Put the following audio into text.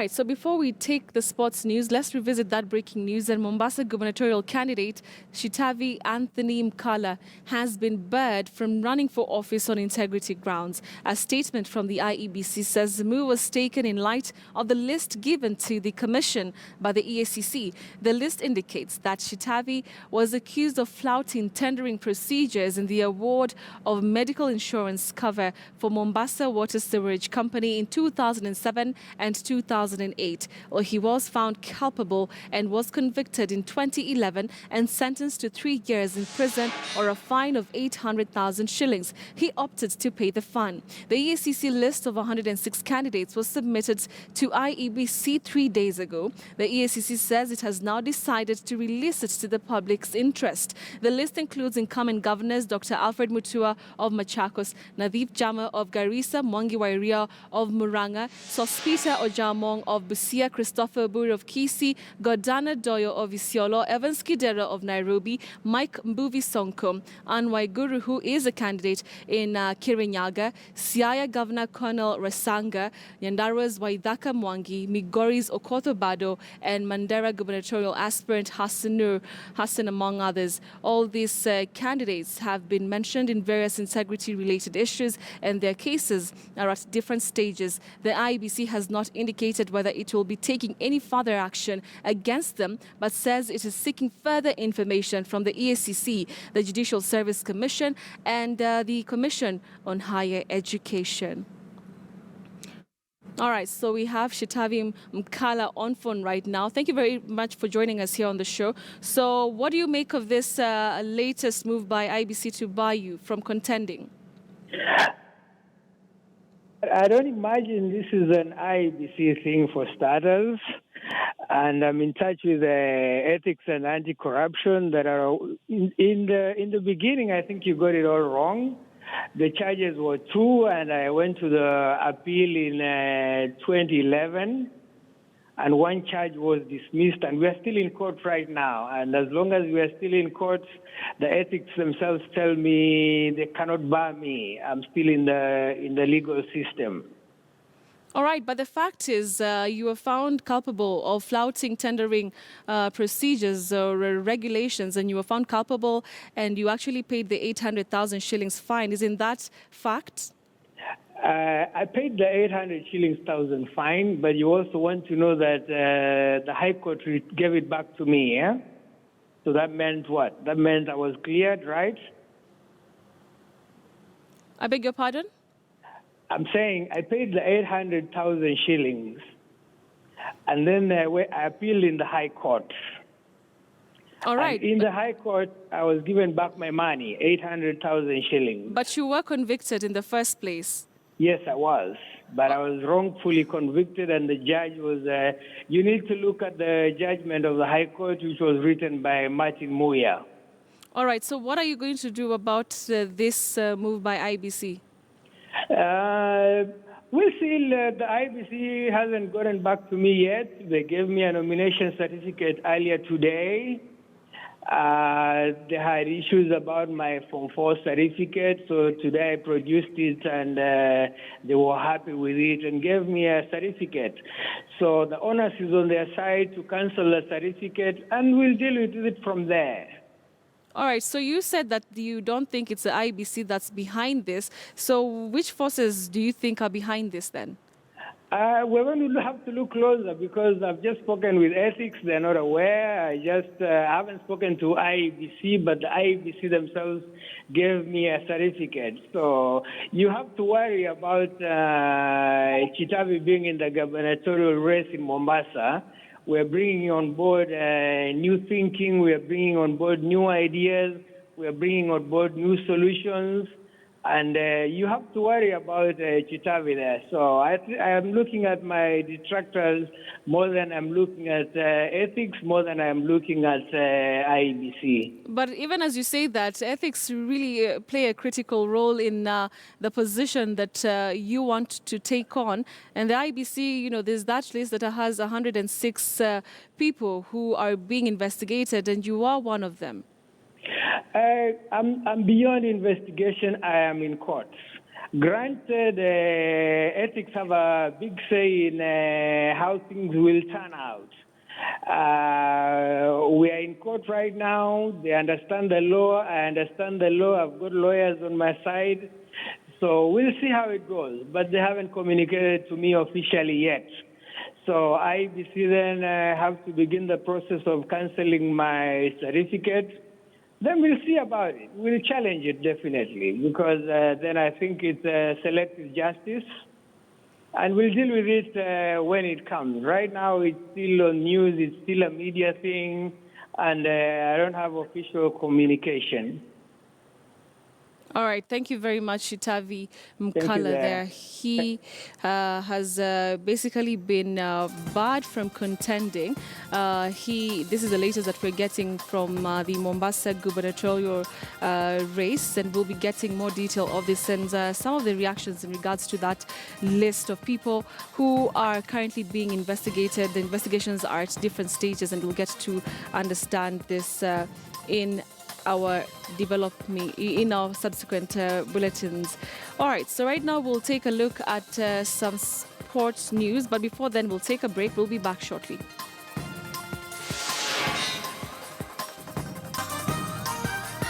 Right, so before we take the sports news, let's revisit that breaking news that Mombasa gubernatorial candidate Chitavi Antony Mkalla has been barred from running for office on integrity grounds. A statement from the IEBC says the move was taken in light of the list given to the commission by the EACC. The list indicates that Chitavi was accused of flouting tendering procedures in the award of medical insurance cover for Mombasa Water Sewerage Company in 2007 and 2008. Well, he was found culpable and was convicted in 2011 and sentenced to 3 years in prison or a fine of 800,000 shillings. He opted to pay the fine. The EACC list of 106 candidates was submitted to IEBC 3 days ago. The EACC says it has now decided to release it to the public's interest. The list includes incumbent governors Dr. Alfred Mutua of Machakos, Nadhif Jama of Garissa, Mwangi Wairia of Muranga, Sospita Ojamong of Busia, Christopher Bur of Kisii, Gordana Doyo of Isiolo, Evans Kidera of Nairobi, Mike Mbuvi Sonko, Anwai Guru, who is a candidate in Kirinyaga, Siaya Governor Colonel Rasanga, Nyandarwa's Waithaka Mwangi, Migori's Okoto Bado, and Mandera gubernatorial aspirant Hassan, among others. All these candidates have been mentioned in various integrity-related issues, and their cases are at different stages. The IEBC has not indicated whether it will be taking any further action against them, but says it is seeking further information from the EACC, the Judicial Service Commission, and the Commission on Higher Education. All right, so we have Chitavi Mkalla on phone right now. Thank you very much for joining us here on the show. So what do you make of this latest move by IEBC to bar you from contending? I don't imagine this is an IEBC thing for starters. And I'm in touch with ethics and anti-corruption that are in the beginning. I think you got it all wrong. The charges were true, and I went to the appeal in 2011, and one charge was dismissed, and we are still in court right now. And as long as we are still in court, the ethics themselves tell me they cannot bar me. I'm still in the legal system. All right, but the fact is you were found culpable of flouting tendering procedures or regulations, and you were found culpable, and you actually paid the 800,000 shillings fine. Isn't that fact? I paid the 800 shillings thousand fine, but you also want to know that the High Court gave it back to me, yeah? So that meant what? That meant I was cleared, right? I beg your pardon? I'm saying I paid the 800,000 shillings, and then I appealed in the High Court. All right. And in the High Court, I was given back my money, 800,000 shillings. But you were convicted in the first place. Yes, I was, but I was wrongfully convicted, and the judge was, you need to look at the judgment of the High Court, which was written by Martin Muya. All right, so what are you going to do about this move by IEBC? We'll see. The IEBC hasn't gotten back to me yet. They gave me a nomination certificate earlier today. They had issues about my Form 4 certificate, so today I produced it, and they were happy with it and gave me a certificate. So the onus is on their side to cancel the certificate, and we'll deal with it from there. All right, so you said that you don't think it's the IEBC that's behind this. So which forces do you think are behind this then? We're going to have to look closer because I've just spoken with ethics. They're not aware. I haven't spoken to IEBC, but the IEBC themselves gave me a certificate. So you have to worry about Chitavi being in the gubernatorial race in Mombasa. We're bringing on board new thinking. We're bringing on board new ideas. We're bringing on board new solutions. And you have to worry about Chitavi there. So I am looking at my detractors more than I'm looking at ethics, more than I'm looking at IEBC. But even as you say that, ethics really play a critical role in the position that you want to take on. And the IEBC, you know, there's that list that has 106 people who are being investigated, and you are one of them. I'm beyond investigation. I am in court. Granted, ethics have a big say in how things will turn out. We are in court right now. They understand the law. I understand the law. I've got lawyers on my side. So we'll see how it goes. But they haven't communicated to me officially yet. So IEBC then have to begin the process of cancelling my certificate. Then we'll see about it. We'll challenge it definitely, because then I think it's selective justice, and we'll deal with it when it comes. Right now, it's still on news. It's still a media thing, and I don't have official communication. All right, thank you very much, Chitavi you, Mkalla. Zara. There, he has basically been barred from contending. This is the latest that we're getting from the Mombasa gubernatorial race, and we'll be getting more detail of this and some of the reactions in regards to that list of people who are currently being investigated. The investigations are at different stages, and we'll get to understand this in our subsequent bulletins. All right, so right now we'll take a look at some sports news, but before then we'll take a break. We'll be back shortly.